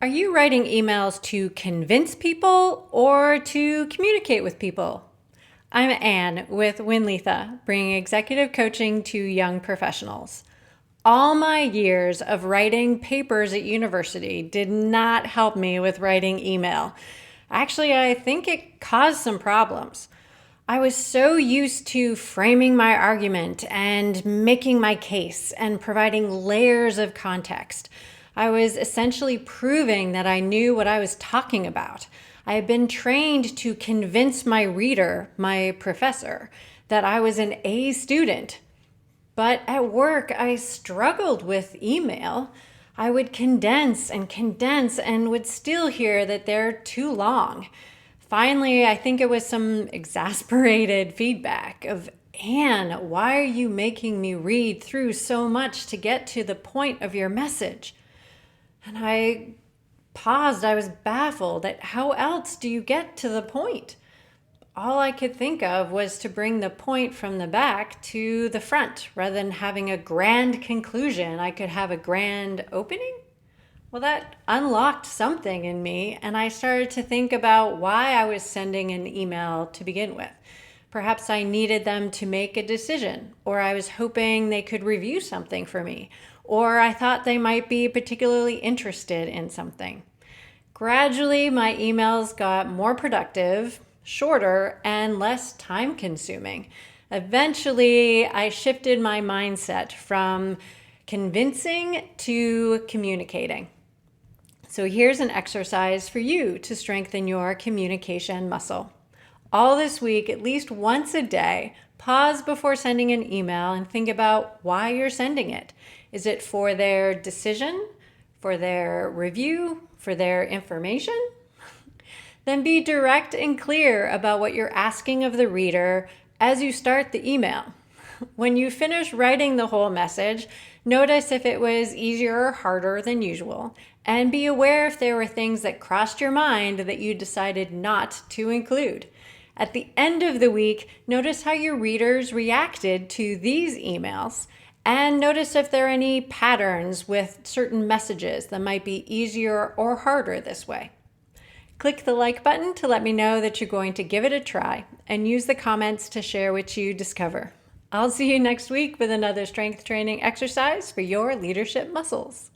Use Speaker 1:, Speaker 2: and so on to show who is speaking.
Speaker 1: Are you writing emails to convince people or to communicate with people? I'm Anne with Winletha, bringing executive coaching to young professionals. All my years of writing papers at university did not help me with writing email. Actually, I think it caused some problems. I was so used to framing my argument and making my case and providing layers of context. I was essentially proving that I knew what I was talking about. I had been trained to convince my reader, my professor, that I was an A student. But at work, I struggled with email. I would condense and would still hear that they're too long. Finally, I think it was some exasperated feedback of, Anne, why are you making me read through so much to get to the point of your message? And I paused. I was baffled at how else do you get to the point? All I could think of was to bring the point from the back to the front. Rather than having a grand conclusion, I could have a grand opening. Well, that unlocked something in me, and I started to think about why I was sending an email to begin with. Perhaps I needed them to make a decision, or I was hoping they could review something for me, or I thought they might be particularly interested in something. Gradually, my emails got more productive, shorter, and less time consuming. Eventually, I shifted my mindset from convincing to communicating. So here's an exercise for you to strengthen your communication muscle. All this week, at least once a day, pause before sending an email and think about why you're sending it. Is it for their decision, for their review, for their information? Then be direct and clear about what you're asking of the reader as you start the email. When you finish writing the whole message, notice if it was easier or harder than usual, and be aware if there were things that crossed your mind that you decided not to include. At the end of the week, notice how your readers reacted to these emails, and notice if there are any patterns with certain messages that might be easier or harder this way. Click the like button to let me know that you're going to give it a try, and use the comments to share what you discover. I'll see you next week with another strength training exercise for your leadership muscles.